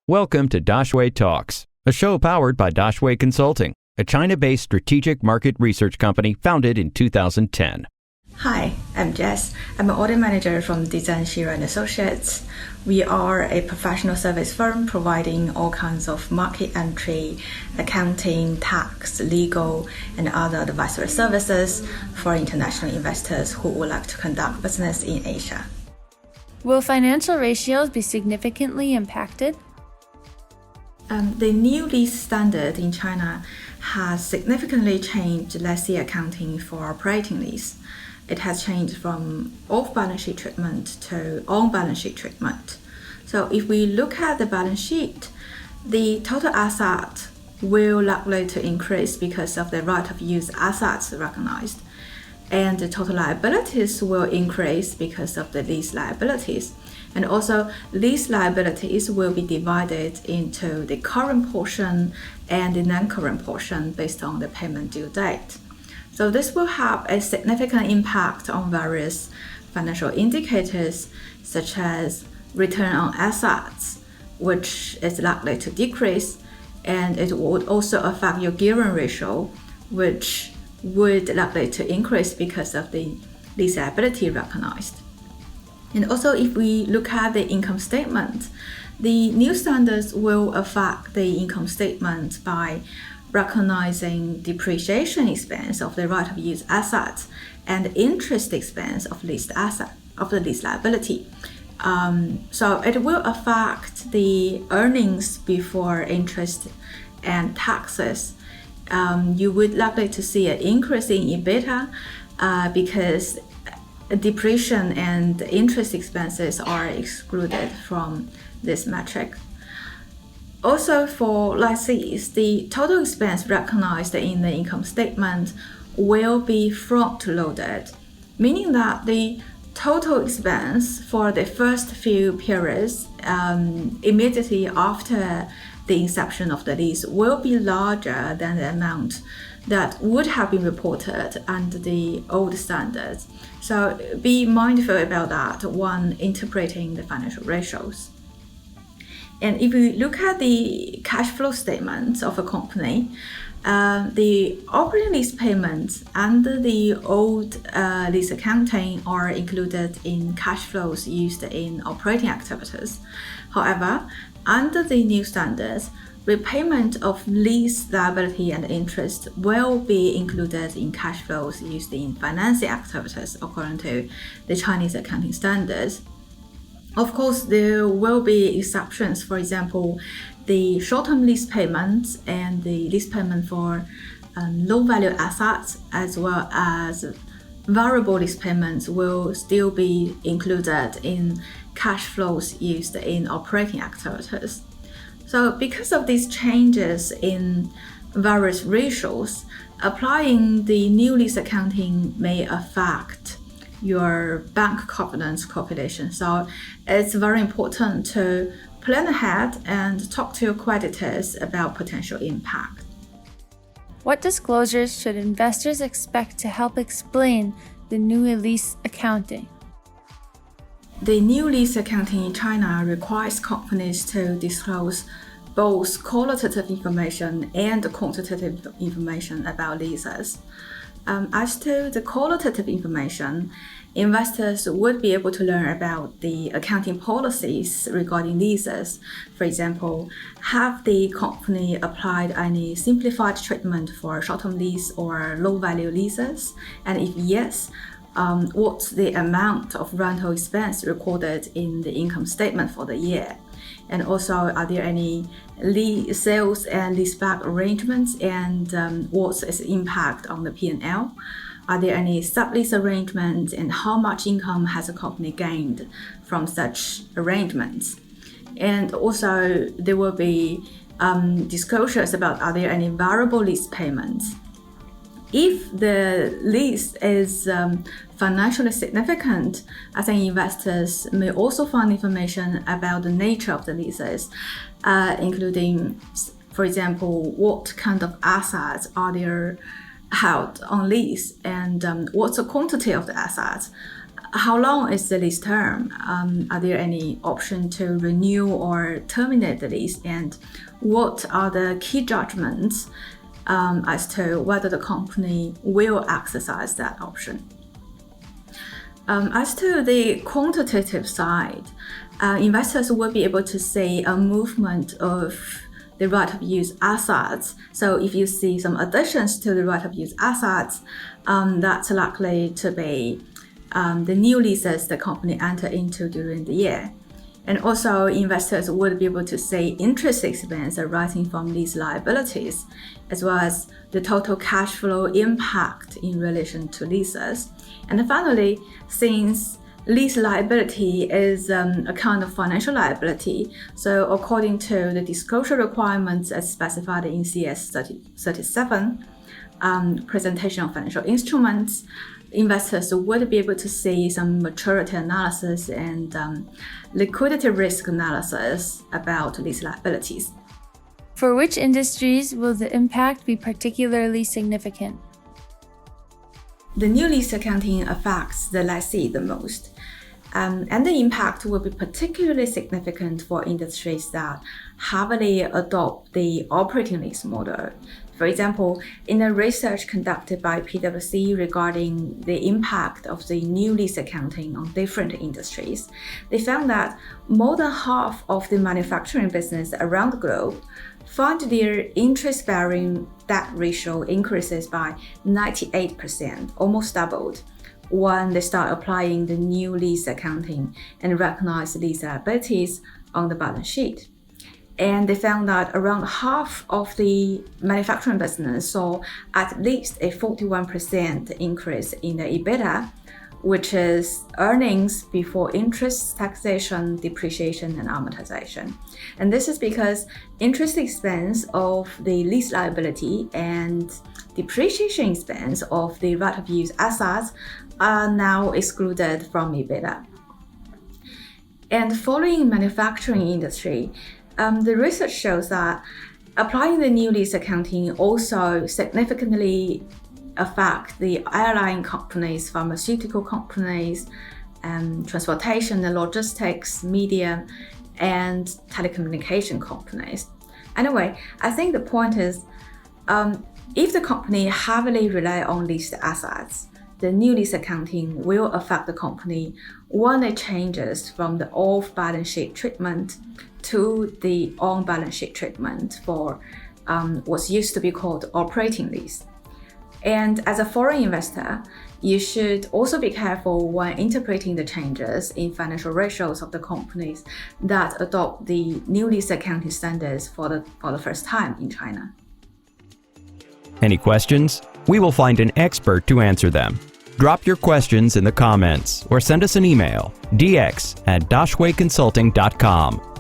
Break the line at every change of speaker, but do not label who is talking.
Welcome to Daxue Talks, a show powered by Daxue Consulting, a China-based strategic market research company founded in 2010.
Hi, I'm Jess. I'm an audit manager from Dezan Shira and Associates. We are a professional service firm providing all kinds of market entry, accounting, tax, legal, and other advisory services for international investors who would like to conduct business in Asia.
Will financial ratios be significantly impacted?
The new lease standard in China has significantly changed lessee accounting for operating lease. It has changed from off-balance sheet treatment to on-balance sheet treatment. So if we look at the balance sheet, the total asset will likely to increase because of the right of use assets recognized, and the total liabilities will increase because of the lease liabilities. And also, lease liabilities will be divided into the current portion and the non-current portion based on the payment due date. So this will have a significant impact on various financial indicators, such as return on assets, which is likely to decrease, and it would also affect your gearing ratio, which would likely to increase because of the lease liability recognized. And also, if we look at the income statement, the new standards will affect the income statement by recognizing depreciation expense of the right of use assets and interest expense of leased asset of the lease liability. So it will affect the earnings before interest and taxes. You would likely to see an increase in EBITDA because depreciation and interest expenses are excluded from this metric. Also, for lessees, the total expense recognized in the income statement will be front-loaded, meaning that the total expense for the first few periods immediately after the inception of the lease will be larger than the amount that would have been reported under the old standards. So be mindful about that when interpreting the financial ratios. And if we look at the cash flow statement of a company, the operating lease payments under the old lease accounting are included in cash flows used in operating activities. However, under the new standards, repayment of lease liability and interest will be included in cash flows used in financing activities according to the Chinese accounting standards. Of course, there will be exceptions. For example, the short-term lease payments and the lease payment for low-value assets, as well as variable lease payments, will still be included in cash flows used in operating activities. So because of these changes in various ratios, applying the new lease accounting may affect your bank covenants calculation. So it's very important to plan ahead and talk to your creditors about potential impact.
What disclosures should investors expect to help explain the new lease accounting?
The new lease accounting in China requires companies to disclose both qualitative information and quantitative information about leases. As to the qualitative information, investors would be able to learn about the accounting policies regarding leases. For example, have the company applied any simplified treatment for short-term lease or low-value leases? And if yes, what's the amount of rental expense recorded in the income statement for the year? And also, are there any sales and leaseback arrangements, and what's its impact on the P&L? Are there any sublease arrangements, and how much income has a company gained from such arrangements? And also, there will be disclosures about are there any variable lease payments. If the lease is financially significant, I think investors may also find information about the nature of the leases, including, for example, what kind of assets are there held on lease, and what's the quantity of the assets, How long is the lease term? Are there any option to renew or terminate the lease? And what are the key judgments as to whether the company will exercise that option? As to the quantitative side, investors will be able to see a movement of the right of use assets. So if you see some additions to the right of use assets, that's likely to be the new leases the company entered into during the year. And also investors would be able to see interest expense arising from lease liabilities, as well as the total cash flow impact in relation to leases. And finally, since lease liability is a kind of financial liability, so according to the disclosure requirements as specified in CS 37, presentation of financial instruments, investors would be able to see some maturity analysis and liquidity risk analysis about lease liabilities.
For which industries will the impact be particularly significant?
The new lease accounting affects the lessee the most, and the impact will be particularly significant for industries that heavily adopt the operating lease model. For example, in a research conducted by PwC regarding the impact of the new lease accounting on different industries, they found that more than half of the manufacturing business around the globe find their interest-bearing debt ratio increases by 98%, almost doubled, when they start applying the new lease accounting and recognize lease liabilities on the balance sheet. And they found that around half of the manufacturing business saw at least a 41% increase in the EBITDA, which is earnings before interest, taxation, depreciation, and amortization. And this is because interest expense of the lease liability and depreciation expense of the right of use assets are now excluded from EBITDA. And following manufacturing industry, the research shows that applying the new lease accounting also significantly affect the airline companies, pharmaceutical companies, transportation and logistics, media, and telecommunication companies. Anyway, I think the point is, if the company heavily rely on leased assets, the new lease accounting will affect the company when it changes from the off-balance sheet treatment to the on-balance sheet treatment for what's used to be called operating lease. And as a foreign investor, you should also be careful when interpreting the changes in financial ratios of the companies that adopt the new lease accounting standards for the first time in China.
Any questions? We will find an expert to answer them. Drop your questions in the comments or send us an email, dx@daxueconsulting.com.